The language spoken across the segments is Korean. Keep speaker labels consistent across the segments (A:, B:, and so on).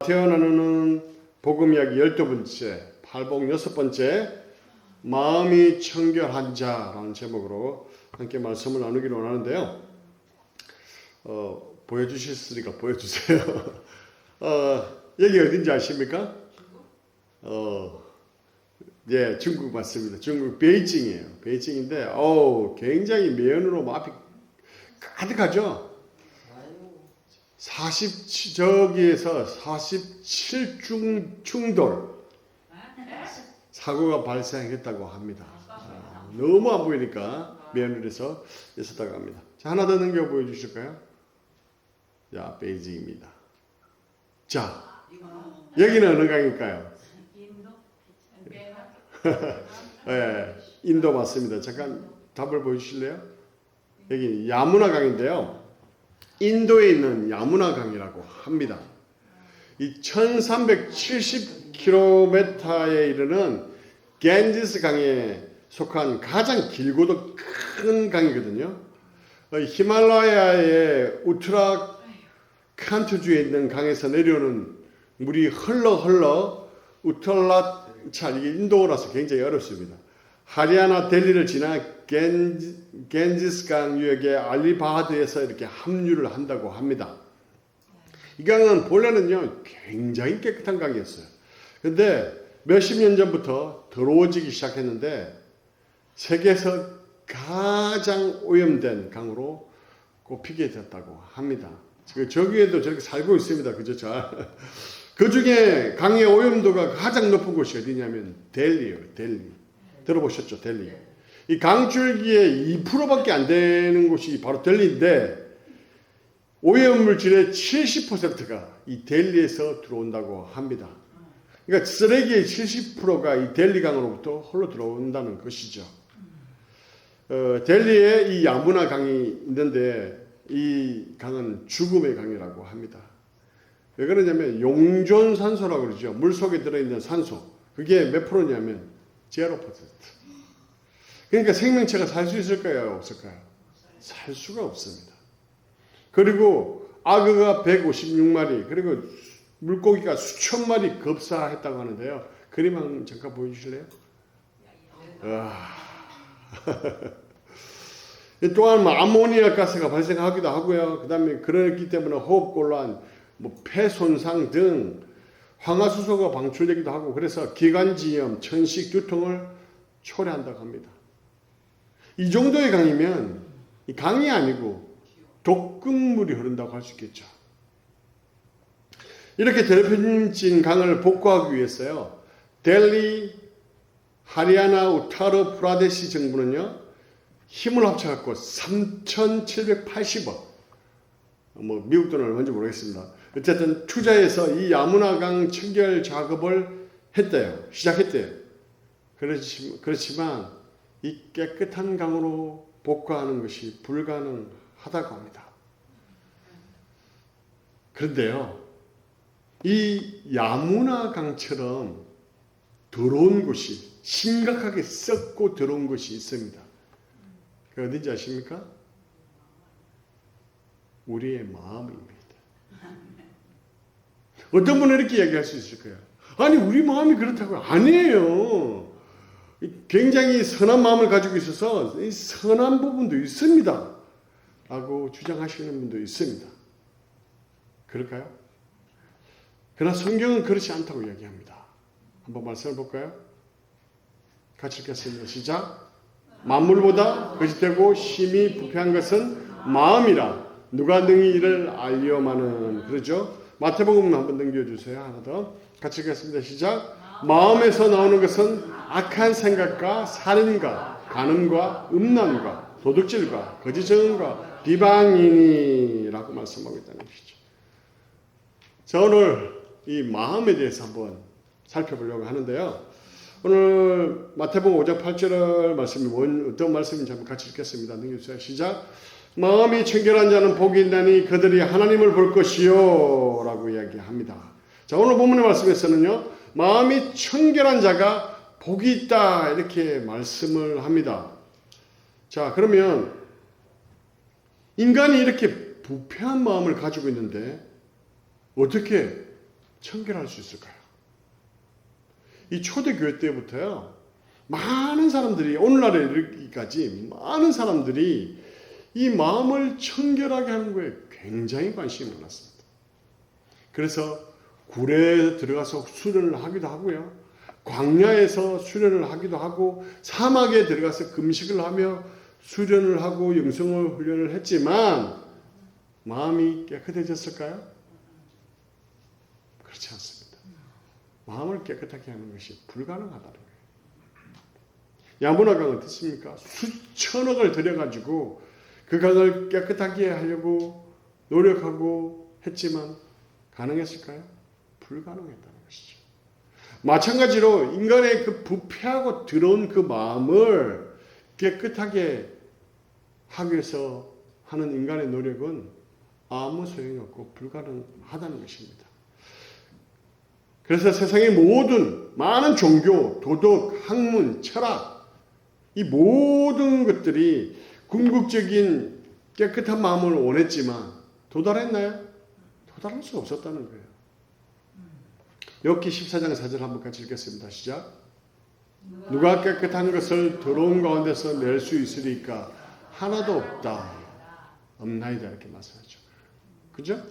A: 마태어 나누는 복음 이야기 12번째, 팔복 6번째, 마음이 청결한 자라는 제목으로 함께 말씀을 나누기를 원하는데요. 보여주셨으니까 보여주세요. 여기 어딘지 아십니까? 예, 중국 맞습니다. 중국 베이징이에요. 베이징인데, 굉장히 매연으로 앞이 가득하죠? 저기에서 47중돌 사고가 발생했다고 합니다. 너무 안 보이니까 매연을해서 있었다고 합니다. 자, 하나 더 넘겨 보여주실까요? 자, 베이징입니다. 자, 여기는 어느 강일까요? 네, 인도 맞습니다. 잠깐 답을 보여주실래요? 여기 야무나 강인데요. 인도에 있는 야무나 강이라고 합니다. 이 1370km에 이르는 겐지스 강에 속한 가장 길고도 큰 강이거든요. 히말라야의 우트라칸트주에 있는 강에서 내려오는 물이 흘러 우틀라차, 이게 인도라서 굉장히 어렵습니다. 하리아나 델리를 지나 겐지스 강 유역의 알리바드에서 이렇게 합류를 한다고 합니다. 이 강은 본래는요 굉장히 깨끗한 강이었어요. 근데 몇십 년 전부터 더러워지기 시작했는데 세계에서 가장 오염된 강으로 꼽히게 됐다고 합니다. 저기에도 저렇게 살고 있습니다. 그죠? 그 중에 강의 오염도가 가장 높은 곳이 어디냐면 델리예요. 델리. 들어보셨죠? 델리. 이 강줄기의 2%밖에 안 되는 곳이 바로 델리인데 오염물질의 70%가 이 델리에서 들어온다고 합니다. 그러니까 쓰레기의 70%가 이 델리 강으로부터 홀로 들어온다는 것이죠. 델리에 이 야무나 강이 있는데 이 강은 죽음의 강이라고 합니다. 왜 그러냐면 용존산소라고 그러죠. 물속에 들어있는 산소. 그게 몇 프로냐면 0%. 그러니까 생명체가 살 수 있을까요? 없을까요? 살 수가 없습니다. 그리고 악어가 156마리, 그리고 물고기가 수천 마리 급사했다고 하는데요. 그림 한번 잠깐 보여주실래요? 또한 아모니아 가스가 발생하기도 하고요. 그 다음에 그렇기 때문에 호흡곤란, 폐 손상 등 황화수소가 방출되기도 하고, 그래서 기관지염, 천식, 두통을 초래한다고 합니다. 이 정도의 강이면 이 강이 아니고 독극물이 흐른다고 할 수 있겠죠. 이렇게 더럽혀진 강을 복구하기 위해서요, 델리, 하리아나, 우타르 프라데시 정부는요, 힘을 합쳐갖고 3,780억, 미국 돈은 얼마인지 모르겠습니다. 어쨌든 투자해서 이 야무나강 청결 작업을 시작했대요. 그렇지만 이 깨끗한 강으로 복구하는 것이 불가능하다고 합니다. 그런데요, 이 야무나 강처럼 더러운 곳이, 심각하게 썩고 더러운 곳이 있습니다. 그 어딘지 아십니까? 우리의 마음입니다. 어떤 분은 이렇게 얘기할 수 있을 거예요. 아니, 우리 마음이 그렇다고요? 아니에요. 굉장히 선한 마음을 가지고 있어서 이 선한 부분도 있습니다 라고 주장하시는 분도 있습니다. 그럴까요? 그러나 성경은 그렇지 않다고 이야기합니다. 한번 말씀을 볼까요? 같이 읽겠습니다. 시작. 만물보다 거짓되고 심히 부패한 것은 마음이라 누가 능히 이를 알려마는. 그러죠? 마태복음 한번 넘겨주세요. 하나 더 같이 읽겠습니다. 시작. 마음에서 나오는 것은 악한 생각과 살인과 간음과 음란과 도둑질과 거짓 증언과 비방이니라고 말씀하고 있다는 것이죠. 자, 오늘 이 마음에 대해서 한번 살펴보려고 하는데요. 오늘 마태복음 5장 8절 말씀이 어떤 말씀인지 한번 같이 읽겠습니다. 넘겨주세요. 시작. 마음이 청결한 자는 복이 있나니 그들이 하나님을 볼 것이요 라고 이야기합니다. 자, 오늘 본문의 말씀에서는요, 마음이 청결한 자가 복이 있다 이렇게 말씀을 합니다. 자, 그러면 인간이 이렇게 부패한 마음을 가지고 있는데 어떻게 청결할 수 있을까요? 이 초대교회 때부터요, 많은 사람들이, 오늘날에 이르기까지 많은 사람들이 이 마음을 청결하게 하는 거에 굉장히 관심이 많았습니다. 그래서 굴에 들어가서 수련을 하기도 하고요, 광야에서 수련을 하기도 하고, 사막에 들어가서 금식을 하며 수련을 하고 영성을 훈련을 했지만 마음이 깨끗해졌을까요? 그렇지 않습니다. 마음을 깨끗하게 하는 것이 불가능하다는 거예요. 야무나 강은 어떻습니까? 수천억을 들여가지고 그 강을 깨끗하게 하려고 노력하고 했지만 가능했을까요? 불가능했다는 것이죠. 마찬가지로 인간의 그 부패하고 더러운 그 마음을 깨끗하게 하기 위해서 하는 인간의 노력은 아무 소용이 없고 불가능하다는 것입니다. 그래서 세상의 모든 많은 종교, 도덕, 학문, 철학, 이 모든 것들이 궁극적인 깨끗한 마음을 원했지만 도달했나요? 도달할 수 없었다는 거예요. 욥기 14장 4절 한번 같이 읽겠습니다. 시작. 누가 깨끗한 것을 더러운 가운데서 낼 수 있으리까? 하나도 없다. 없나이다. 이렇게 말씀하죠. 그죠?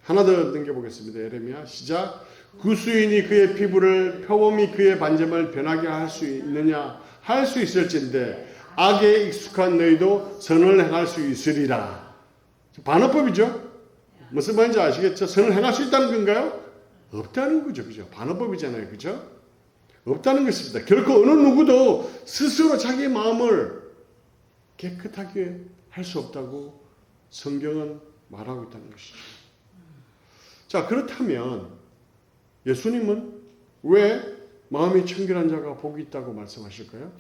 A: 하나 더 넘겨보겠습니다. 예레미야 시작. 구수인이 그의 피부를 표범이 그의 반점을 변하게 할 수 있느냐? 할 수 있을진데 악에 익숙한 너희도 선을 행할 수 있으리라. 반어법이죠. 무슨 말인지 아시겠죠? 선을 행할 수 있다는 건가요? 없다는 거죠. 그죠? 반어법이잖아요. 그죠? 없다는 것입니다. 결코 어느 누구도 스스로 자기의 마음을 깨끗하게 할 수 없다고 성경은 말하고 있다는 것이죠. 자, 그렇다면 예수님은 왜 마음이 청결한 자가 복이 있다고 말씀하실까요?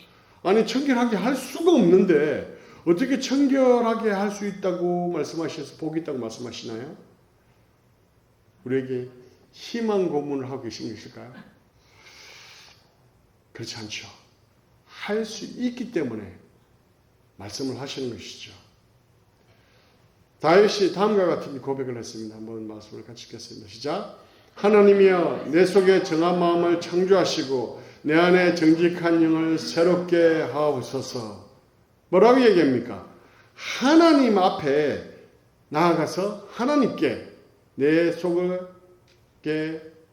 A: 아니, 청결하게 할 수가 없는데 어떻게 청결하게 할 수 있다고 말씀하셔서 복이 있다고 말씀하시나요? 우리에게 희망 고문을 하고 계신 것일까요? 그렇지 않죠. 할 수 있기 때문에 말씀을 하시는 것이죠. 다윗이 다음과 같은 고백을 했습니다. 한번 말씀을 같이 읽겠습니다. 시작. 하나님이여 내 속에 정한 마음을 창조하시고 내 안에 정직한 영을 새롭게 하옵소서. 뭐라고 얘기합니까? 하나님 앞에 나아가서 하나님께 내 속에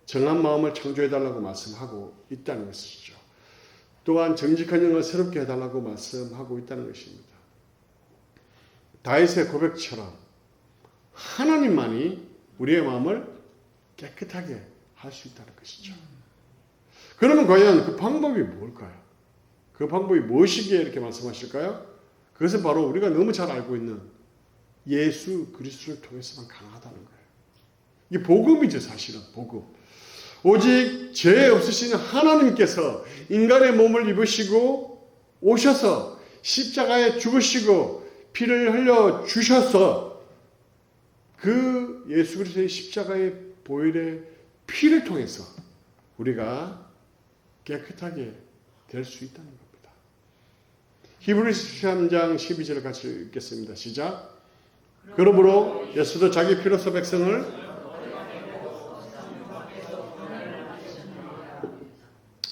A: 정한 마음을 창조해달라고 말씀하고 있다는 것이죠. 또한 정직한 영을 새롭게 해달라고 말씀하고 있다는 것입니다. 다윗의 고백처럼 하나님만이 우리의 마음을 깨끗하게 할 수 있다는 것이죠. 그러면 과연 그 방법이 뭘까요? 그 방법이 무엇이기에 이렇게 말씀하실까요? 그것은 바로 우리가 너무 잘 알고 있는 예수 그리스도를 통해서만 가능하다는 거예요. 이게 복음이죠. 사실은 복음. 오직 죄 없으신 하나님께서 인간의 몸을 입으시고 오셔서 십자가에 죽으시고 피를 흘려 주셔서 그 예수 그리스도의 십자가의 보혈의 피를 통해서 우리가 깨끗하게 될 수 있다는 겁니다. 히브리서 13장 12절을 같이 읽겠습니다. 시작. 그러므로 예수도 자기 피로서 백성을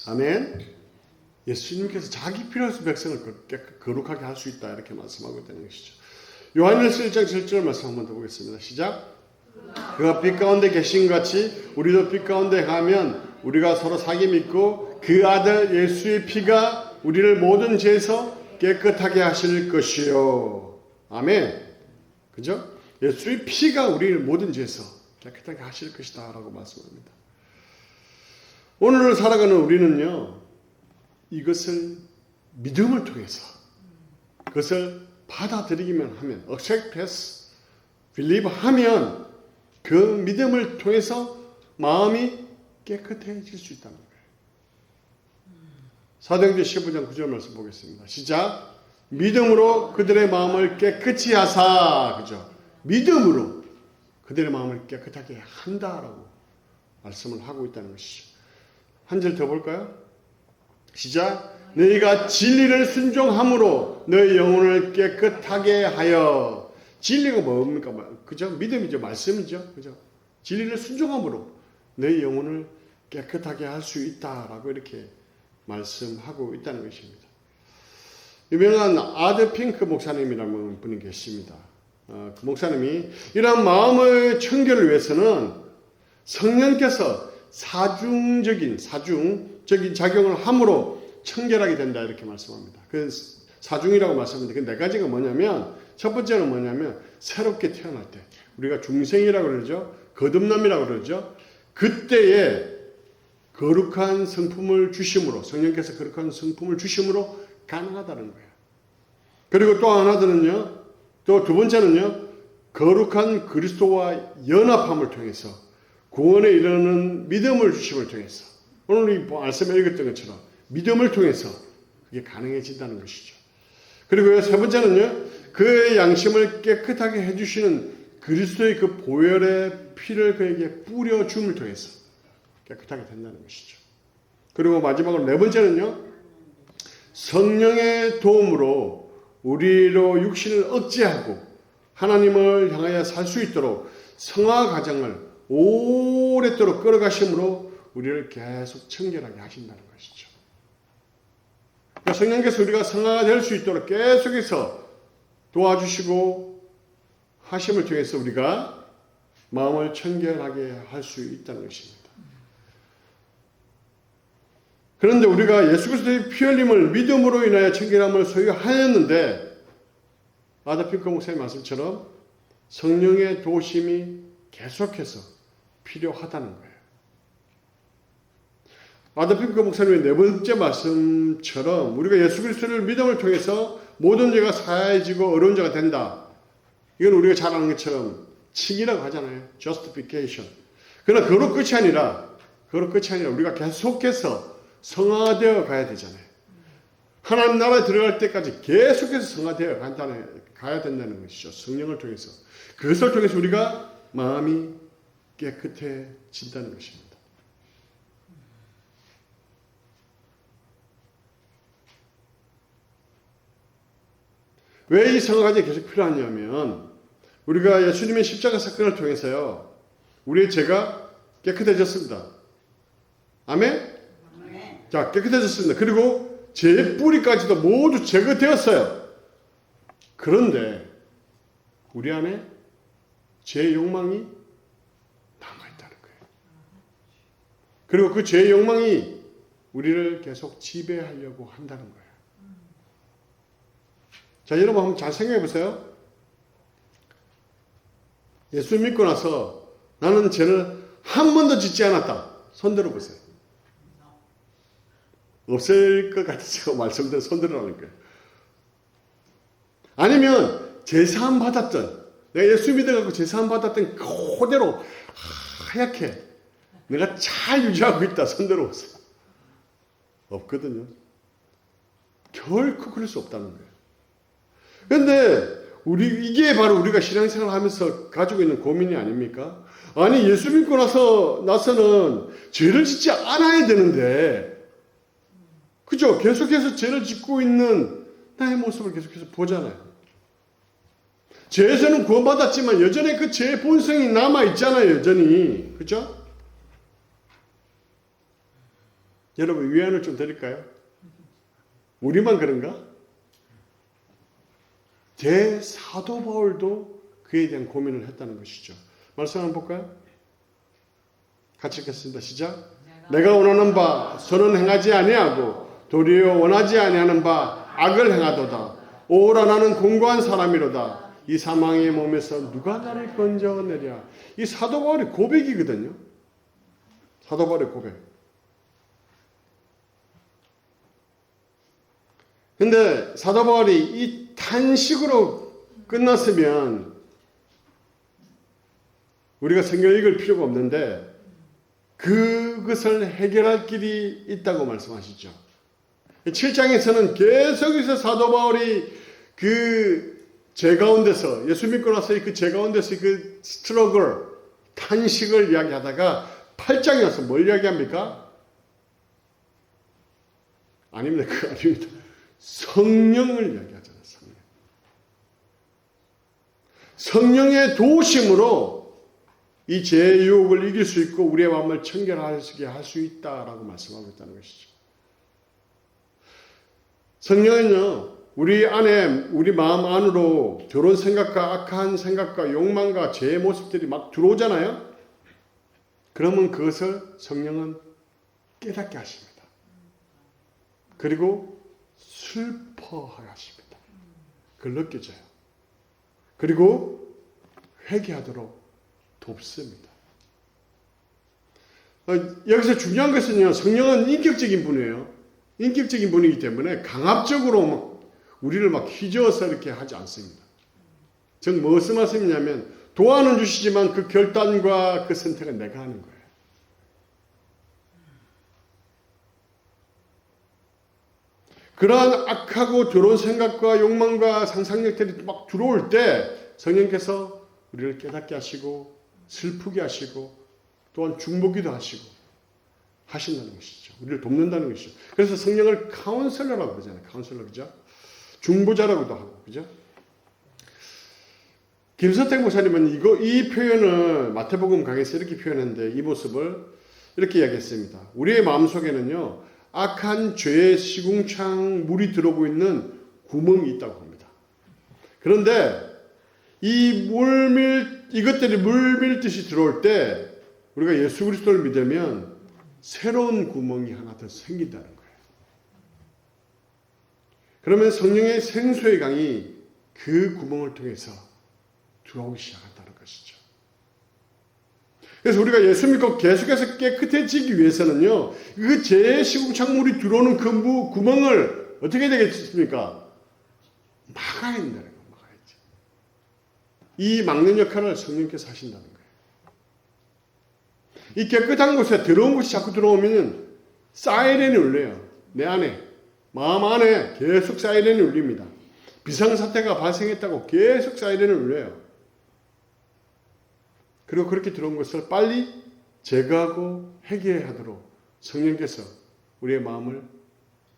A: 아멘. 예수님께서 자기 피로서 백성을 거룩하게 할 수 있다 이렇게 말씀하고 있다는 것이죠. 요한일서 1장 7절 말씀 한번 더 보겠습니다. 시작. 그가 빛 가운데 계신 같이 우리도 빛 가운데 가면 우리가 서로 사귐 있고 그 아들 예수의 피가 우리를 모든 죄에서 깨끗하게 하실 것이요. 아멘. 그죠? 예수의 피가 우리를 모든 죄에서 깨끗하게 하실 것이다 라고 말씀합니다. 오늘을 살아가는 우리는요, 이것을 믿음을 통해서 그것을 받아들이기만 하면 accept, believe 하면 그 믿음을 통해서 마음이 깨끗해질 수 있다는 거예요. 사도행전 15장 9절 말씀 보겠습니다. 시작. 믿음으로 그들의 마음을 깨끗이 하사. 그죠? 믿음으로 그들의 마음을 깨끗하게 한다라고 말씀을 하고 있다는 것이죠. 한 절 더 볼까요? 시작. 너희가 진리를 순종함으로 너희 영혼을 깨끗하게 하여. 진리가 뭡니까? 그죠? 믿음이죠. 말씀이죠. 그죠? 진리를 순종함으로 내 영혼을 깨끗하게 할 수 있다라고 이렇게 말씀하고 있다는 것입니다. 유명한 아드 핑크 목사님이라는 분이 계십니다. 그 목사님이 이러한 마음의 청결을 위해서는 성령께서 사중적인 작용을 함으로 청결하게 된다 이렇게 말씀합니다. 그 사중이라고 말씀하는데 그 네 가지가 뭐냐면 첫 번째는 뭐냐면 새롭게 태어날 때 우리가 중생이라고 그러죠. 거듭남이라고 그러죠. 그때에 거룩한 성품을 주심으로 성령께서 거룩한 성품을 주심으로 가능하다는 거예요. 그리고 또 하나는요. 또 두 번째는요. 거룩한 그리스도와 연합함을 통해서 구원에 이르는 믿음을 주심을 통해서 오늘 이 말씀에 읽었던 것처럼 믿음을 통해서 그게 가능해진다는 것이죠. 그리고 세 번째는요. 그의 양심을 깨끗하게 해주시는 그리스도의 그 보혈의 피를 그에게 뿌려줌을 통해서 깨끗하게 된다는 것이죠. 그리고 마지막으로 네 번째는요. 성령의 도움으로 우리로 육신을 억제하고 하나님을 향하여 살 수 있도록 성화 과정을 오랫도록 끌어가심으로 우리를 계속 청결하게 하신다는 것이죠. 그러니까 성령께서 우리가 성화가 될 수 있도록 계속해서 도와주시고 하심을 통해서 우리가 마음을 청결하게 할 수 있다는 것입니다. 그런데 우리가 예수 그리스도의 피 흘림을 믿음으로 인하여 청결함을 소유하였는데 아드 핑크 목사의 말씀처럼 성령의 도우심이 계속해서 필요하다는 거예요. 아드 핑크 목사님의 네 번째 말씀처럼 우리가 예수 그리스도를 믿음을 통해서 모든 죄가 사해지고 어려운 자가 된다. 이건 우리가 잘 아는 것처럼 칭이라고 하잖아요. justification. 그러나 그로 끝이 아니라 우리가 계속해서 성화되어 가야 되잖아요. 하나님 나라에 들어갈 때까지 계속해서 성화되어 가야 된다는 것이죠. 성령을 통해서. 그것을 통해서 우리가 마음이 깨끗해진다는 것입니다. 왜 이 성화가 계속 필요하냐면 우리가 예수님의 십자가 사건을 통해서요. 우리의 죄가 깨끗해졌습니다. 아멘? 자, 깨끗해졌습니다. 그리고 죄의 뿌리까지도 모두 제거되었어요. 그런데 우리 안에 죄의 욕망이 남아있다는 거예요. 그리고 그 죄의 욕망이 우리를 계속 지배하려고 한다는 거예요. 자, 여러분 한번 잘 생각해 보세요. 예수 믿고 나서 나는 죄를 한 번도 짓지 않았다. 손 들어보세요. 없을 것 같아서 말씀대로 손 들으라는 거예요. 아니면 제사함 받았던 내가 예수 믿어갖고 제사함 받았던 그대로 하얗게 내가 잘 유지하고 있다. 손 들어보세요. 없거든요. 결코 그럴 수 없다는 거예요. 그런데 이게 바로 우리가 신앙생활을 하면서 가지고 있는 고민이 아닙니까? 아니 예수 믿고 나서는 죄를 짓지 않아야 되는데 그죠? 계속해서 죄를 짓고 있는 나의 모습을 계속해서 보잖아요. 죄에서는 구원받았지만 여전히 그 죄의 본성이 남아있잖아요. 여전히. 그죠? 여러분 위안을 좀 드릴까요? 우리만 그런가? 대사도 바울도 그에 대한 고민을 했다는 것이죠. 말씀 한번 볼까요? 같이 읽겠습니다. 시작. 내가 원하는 바 선은 행하지 아니하고 도리어 원하지 아니하는 바 악을 행하도다. 오라 나는 공고한 사람이로다. 이 사망의 몸에서 누가 나를 건져내랴. 이 사도 바울의 고백이거든요. 사도 바울의 고백. 근데 사도 바울이 이 탄식으로 끝났으면 우리가 성경 읽을 필요가 없는데 그것을 해결할 길이 있다고 말씀하시죠. 7장에서는 계속해서 사도 바울이 그 죄 가운데서 예수 믿고 나서 그 죄 가운데서 그 스트러글 탄식을 이야기하다가 8장에 와서 뭘 이야기합니까? 아닙니다. 그거 아닙니다. 성령을 이야기하잖아요. 성령의 도우심으로 이 죄의 유혹을 이길 수 있고 우리의 마음을 청결하게 할 수 있다라고 말씀하고 있다는 것이죠. 성령은요, 우리 안에, 우리 마음 안으로 더러운 생각과 악한 생각과 욕망과 죄의 모습들이 막 들어오잖아요. 그러면 그것을 성령은 깨닫게 하십니다. 그리고 슬퍼하게 하십니다. 그걸 느껴져요. 그리고 회개하도록 돕습니다. 여기서 중요한 것은요, 성령은 인격적인 분이에요. 인격적인 분이기 때문에 강압적으로 막 우리를 막 휘저어서 이렇게 하지 않습니다. 즉 무슨 말씀이냐면 도와는 주시지만 그 결단과 그 선택은 내가 하는 거예요. 그러한 악하고 더러운 생각과 욕망과 상상력들이 막 들어올 때 성령께서 우리를 깨닫게 하시고 슬프게 하시고 또한 중보기도 하시고 하신다는 것이죠. 우리를 돕는다는 것이죠. 그래서 성령을 카운셀러라고 그러잖아요. 카운셀러, 그죠? 중보자라고도 하고, 그죠? 김선택 목사님은 이 표현을 마태복음 강에서 이렇게 표현했는데 이 모습을 이렇게 이야기했습니다. 우리의 마음속에는요, 악한 죄의 시궁창 물이 들어오고 있는 구멍이 있다고 합니다. 그런데 이것들이 물 밀듯이 들어올 때 우리가 예수 그리스도를 믿으면 새로운 구멍이 하나 더 생긴다는 거예요. 그러면 성령의 생수의 강이 그 구멍을 통해서 들어오기 시작한다는 것이죠. 그래서 우리가 예수 믿고 계속해서 깨끗해지기 위해서는요, 그 죄의 시궁창물이 들어오는 그 구멍을 어떻게 되겠습니까? 막아야 된다는 거예요. 막아야지. 이 막는 역할을 성령께서 하신다는 거예요. 이 깨끗한 곳에 더러운 것이 자꾸 들어오면 사이렌이 울려요. 내 안에, 마음 안에 계속 사이렌이 울립니다. 비상사태가 발생했다고 계속 사이렌을 울려요. 그리고 그렇게 들어온 것을 빨리 제거하고 해결하도록 성령께서 우리의 마음을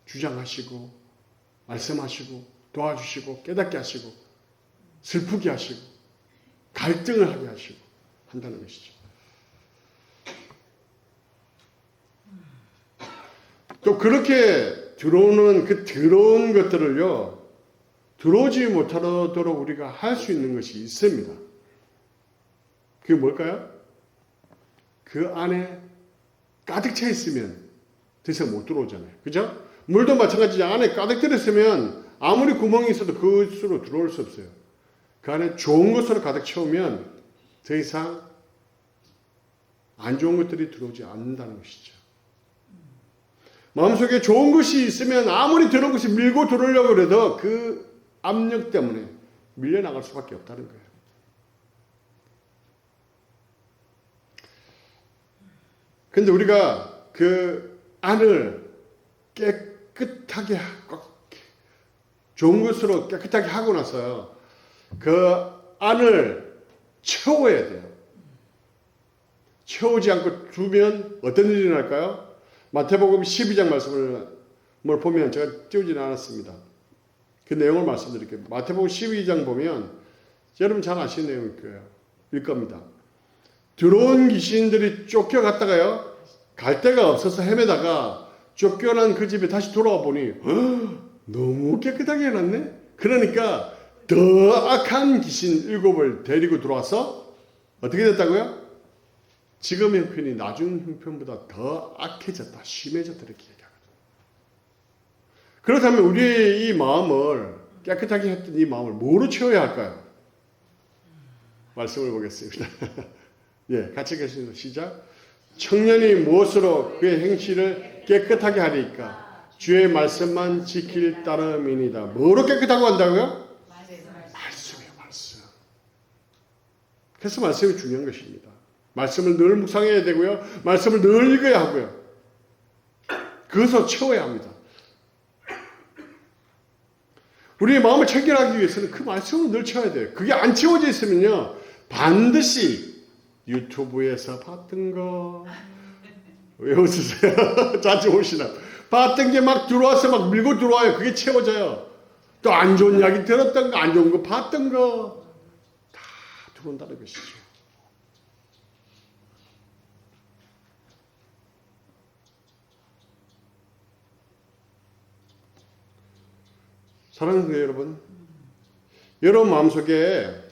A: 주장하시고 말씀하시고 도와주시고 깨닫게 하시고 슬프게 하시고 갈등을 하게 하시고 한다는 것이죠. 또 그렇게 들어오는 그 더러운 것들을요, 들어오지 못하도록 우리가 할 수 있는 것이 있습니다. 그게 뭘까요? 그 안에 가득 차 있으면 더 이상 못 들어오잖아요. 그죠? 물도 마찬가지죠. 안에 가득 들었으면 아무리 구멍이 있어도 그것으로 들어올 수 없어요. 그 안에 좋은 것으로 가득 채우면 더 이상 안 좋은 것들이 들어오지 않는다는 것이죠. 마음속에 좋은 것이 있으면 아무리 더러운 것이 밀고 들어오려고 해도 그 압력 때문에 밀려나갈 수밖에 없다는 거예요. 그런데 우리가 그 안을 깨끗하게 하고 좋은 것으로 깨끗하게 하고 나서 그 안을 채워야 돼요. 채우지 않고 두면 어떤 일이 날까요? 마태복음 12장 말씀을 보면 제가 띄우지는 않았습니다. 그 내용을 말씀드릴게요. 마태복음 12장 보면 여러분 잘 아시는 내용일 거예요. 일 겁니다. 들어온 귀신들이 쫓겨갔다가요, 갈 데가 없어서 헤매다가 쫓겨난 그 집에 다시 돌아와 보니 너무 깨끗하게 해놨네. 그러니까 더 악한 귀신 7을 데리고 들어와서 어떻게 됐다고요? 지금 형편이 나중 형편보다 더 악해졌다, 심해졌다 이렇게 얘기하거든요. 그렇다면 우리의 이 마음을 깨끗하게 했던 이 마음을 뭐로 채워야 할까요? 말씀을 보겠습니다. 예, 같이 계시죠. 시작. 청년이 무엇으로 그의 행실을 깨끗하게 하리까? 주의 말씀만 지킬 따름이니이다. 뭐로 깨끗하고 한다고요? 말씀이에요, 말씀. 그래서 말씀이 중요한 것입니다. 말씀을 늘 묵상해야 되고요. 말씀을 늘 읽어야 하고요. 그것을 채워야 합니다. 우리의 마음을 청결하기 위해서는 그 말씀을 늘 채워야 돼요. 그게 안 채워져 있으면요, 반드시 유튜브에서 봤던 거, 왜 웃으세요? 자주 오시나? 봤던 게 막 들어와서 막 밀고 들어와요. 그게 채워져요. 또 안 좋은 이야기 들었던 거, 안 좋은 거 봤던 거 다 들어온다는 것이죠. 사랑하는 여러분, 여러분 마음속에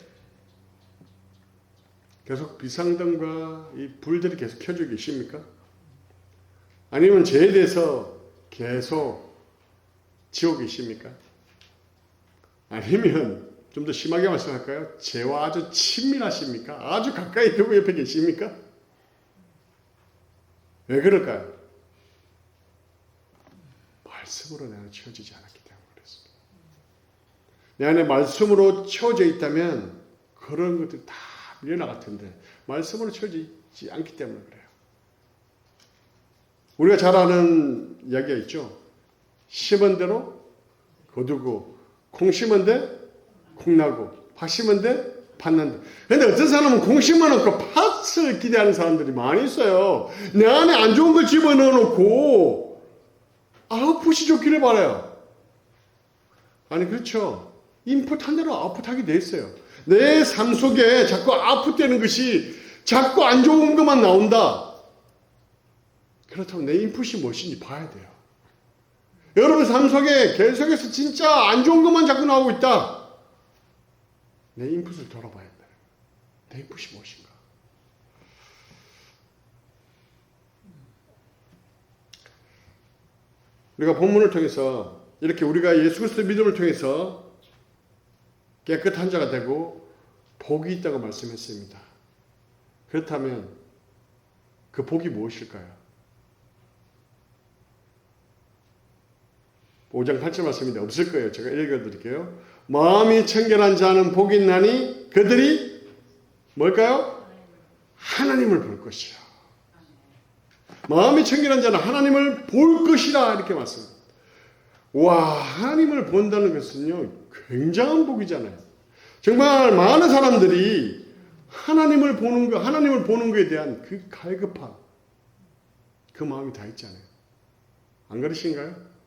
A: 계속 비상등과 이 불들이 계속 켜져 계십니까? 아니면 죄에 대해서 계속 지고 계십니까? 아니면 좀 더 심하게 말씀할까요? 죄와 아주 친밀하십니까? 아주 가까이 두고 옆에 계십니까? 왜 그럴까요? 말씀으로 내 안에 채워지지 않았기 때문에 그렇습니다. 내 안에 말씀으로 채워져 있다면 그런 것들이 다 밀려나갈 텐데 말씀으로 채워지지 않기 때문에 그래요. 우리가 잘 아는 이야기가 있죠. 심은 대로 거두고 콩 심은 데 콩 나고 팥 심은 데 팥 난다. 그런데 어떤 사람은 콩 심어놓고 팥을 기대하는 사람들이 많이 있어요. 내 안에 안 좋은 걸 집어넣어놓고 아웃풋이 좋기를 바라요. 아니 그렇죠. 인풋한 대로 아웃풋하게 돼 있어요. 내 삶 속에 자꾸 아웃풋되는 것이 자꾸 안 좋은 것만 나온다. 그렇다면 내 인풋이 무엇인지 봐야 돼요. 여러분 삶 속에 계속해서 진짜 안 좋은 것만 자꾸 나오고 있다. 내 인풋을 돌아봐야 돼. 내 인풋이 무엇인가. 우리가 본문을 통해서 이렇게 우리가 예수 그리스도 믿음을 통해서 깨끗한 자가 되고 복이 있다고 말씀했습니다. 그렇다면 그 복이 무엇일까요? 5장 8절 말씀인데 없을 거예요. 제가 읽어드릴게요. 마음이 청결한 자는 복이 있나니 그들이 뭘까요? 하나님을 볼 것이야. 마음이 청결한 자는 하나님을 볼 것이라 이렇게 말씀합니다. 와, 하나님을 본다는 것은요 굉장한 복이잖아요. 정말 많은 사람들이 하나님을 보는 것에 대한 그 갈급함, 그 마음이 다 있잖아요. 안 그러신가요?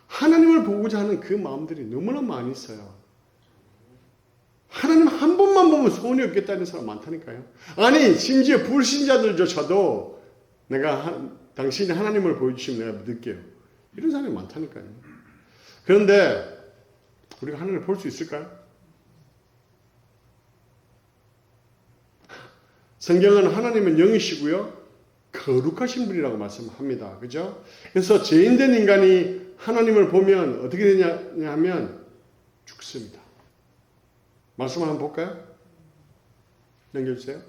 A: 하나님을 보고자 하는 그 마음들이 너무나 많이 있어요. 하나님 한 번만 보면 소원이 없겠다는 사람 많다니까요. 아니 심지어 불신자들조차도 당신이 하나님을 보여주시면 내가 믿을게요. 이런 사람이 많다니까요. 그런데 우리가 하나님을 볼 수 있을까요? 성경은 하나님은 영이시고요. 거룩하신 분이라고 말씀합니다. 그죠? 그래서 죄인된 인간이 하나님을 보면 어떻게 되냐 하면 죽습니다. 말씀 한번 볼까요? 넘겨주세요.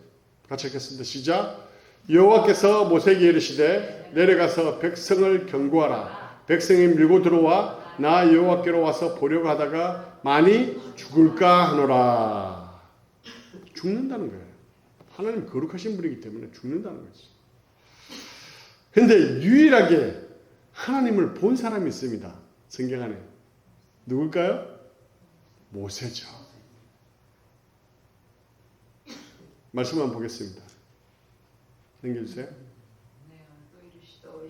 A: 같이 읽겠습니다. 시작. 여호와께서 모세에게 이르시되 내려가서 백성을 경고하라. 백성이 밀고 들어와 나 여호와께로 와서 보려고 하다가 많이 죽을까 하노라. 죽는다는 거예요. 하나님 거룩하신 분이기 때문에 죽는다는 거죠. 그런데 유일하게 하나님을 본 사람이 있습니다. 성경 안에. 누굴까요? 모세죠. 말씀 한번 보겠습니다. 넘겨주세요.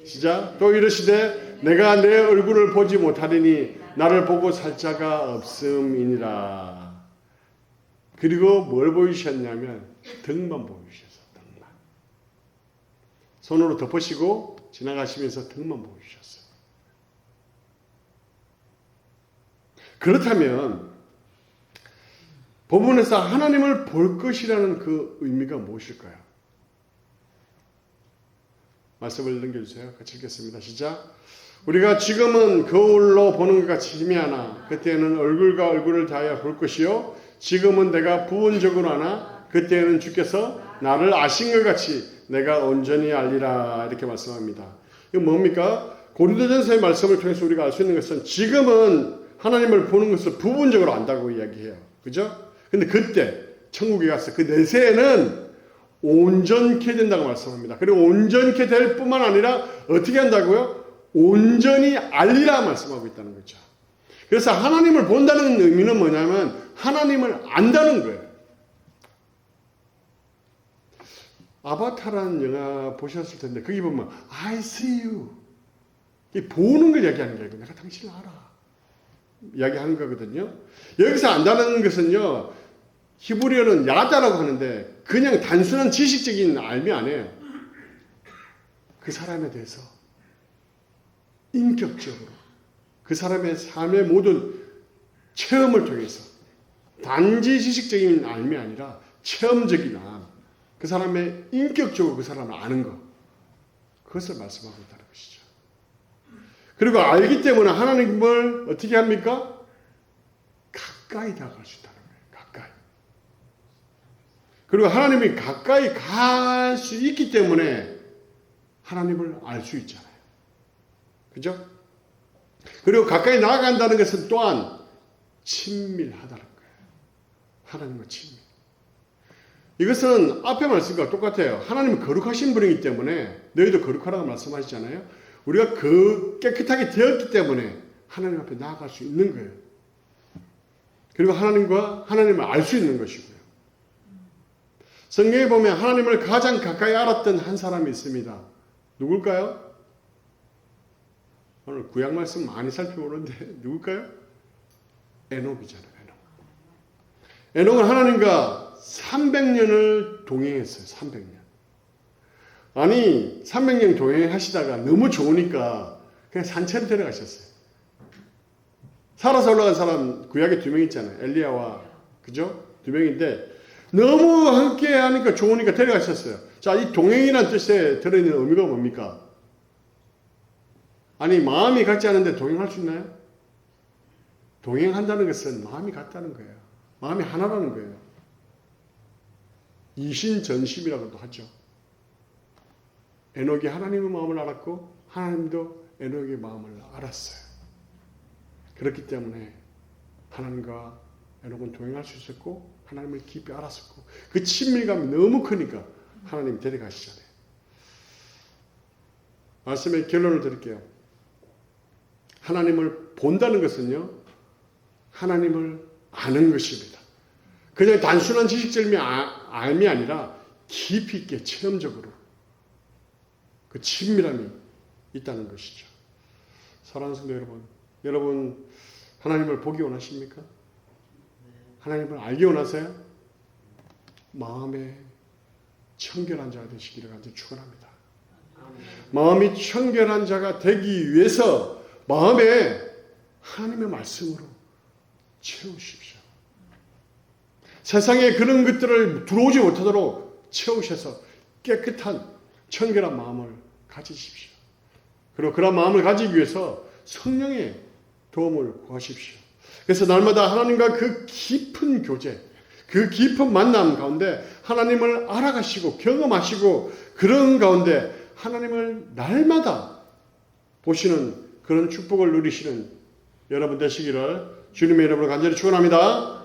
A: 시작. 또 이르시되 내가 내 얼굴을 보지 못하리니 나를 보고 살 자가 없음이니라. 그리고 뭘 보이셨냐면 등만 보이셨어. 등만. 손으로 덮으시고 지나가시면서 등만 보이셨어요. 그렇다면 본문에서 하나님을 볼 것이라는 그 의미가 무엇일까요? 말씀을 넘겨주세요. 같이 읽겠습니다. 시작. 우리가 지금은 거울로 보는 것 같이 희미하나 그때는 얼굴과 얼굴을 다하여 볼 것이요 지금은 내가 부분적으로 하나 그때는 주께서 나를 아신 것 같이 내가 온전히 알리라 이렇게 말씀합니다. 이건 뭡니까? 고린도전서의 말씀을 통해서 우리가 알 수 있는 것은 지금은 하나님을 보는 것을 부분적으로 안다고 이야기해요. 그죠? 근데 그때 천국에 가서 그 내세에는 온전케 된다고 말씀합니다. 그리고 온전케 될 뿐만 아니라 어떻게 한다고요? 온전히 알리라 말씀하고 있다는 거죠. 그래서 하나님을 본다는 의미는 뭐냐면 하나님을 안다는 거예요. 아바타라는 영화 보셨을 텐데 거기 보면 I see you 보는 걸 이야기하는 게 아니고 내가 당신을 알아 이야기하는 거거든요. 여기서 안다는 것은요 히브리어는 야다라고 하는데 그냥 단순한 지식적인 알미 아니에요. 그 사람에 대해서 인격적으로 그 사람의 삶의 모든 체험을 통해서 단지 지식적인 알미 아니라 체험적인 알, 그 사람의 인격적으로 그 사람을 아는 것, 그것을 말씀하고 있다는 것이죠. 그리고 알기 때문에 하나님을 어떻게 합니까? 가까이 다가갈 수 있다는 거예요. 가까이. 그리고 하나님이 가까이 갈 수 있기 때문에 하나님을 알 수 있잖아요. 그죠? 그리고 가까이 나아간다는 것은 또한 친밀하다는 거예요. 하나님과 친밀. 이것은 앞에 말씀과 똑같아요. 하나님은 거룩하신 분이기 때문에 너희도 거룩하라고 말씀하시잖아요. 우리가 깨끗하게 되었기 때문에 하나님 앞에 나아갈 수 있는 거예요. 그리고 하나님을 알 수 있는 것이고요. 성경에 보면 하나님을 가장 가까이 알았던 한 사람이 있습니다. 누굴까요? 오늘 구약 말씀 많이 살펴보는데 누굴까요? 에녹이잖아요. 에녹은 하나님과 300년을 동행했어요. 300년. 아니 300년 동행하시다가 너무 좋으니까 그냥 산채로 데려가셨어요. 살아서 올라간 사람 구약에 2명 있잖아요. 엘리야와 그죠? 2명인데 너무 함께 하니까 좋으니까 데려가셨어요. 자, 이 동행이라는 뜻에 들어있는 의미가 뭡니까? 아니 마음이 같지 않은데 동행할 수 있나요? 동행한다는 것은 마음이 같다는 거예요. 마음이 하나라는 거예요. 이신전심이라고도 하죠. 에녹이 하나님의 마음을 알았고 하나님도 에녹의 마음을 알았어요. 그렇기 때문에 하나님과 에녹은 동행할 수 있었고 하나님을 깊이 알았었고 그 친밀감이 너무 크니까 하나님이 데려가시잖아요. 말씀의 결론을 드릴게요. 하나님을 본다는 것은요, 하나님을 아는 것입니다. 그냥 단순한 지식적인 알미 아니라 깊이 있게 체험적으로 그 친밀함이 있다는 것이죠. 사랑하는 성도 여러분 하나님을 보기 원하십니까? 하나님을 알기 원하세요? 마음에 청결한 자가 되시기를 간절히 축원합니다. 마음이 청결한 자가 되기 위해서 마음에 하나님의 말씀으로 채우십시오. 세상에 그런 것들을 들어오지 못하도록 채우셔서 깨끗한 청결한 마음을 가지십시오. 그리고 그런 마음을 가지기 위해서 성령의 도움을 구하십시오. 그래서 날마다 하나님과 그 깊은 교제, 그 깊은 만남 가운데 하나님을 알아가시고 경험하시고 그런 가운데 하나님을 날마다 보시는 그런 축복을 누리시는 여러분 되시기를 주님의 이름으로 간절히 축원합니다.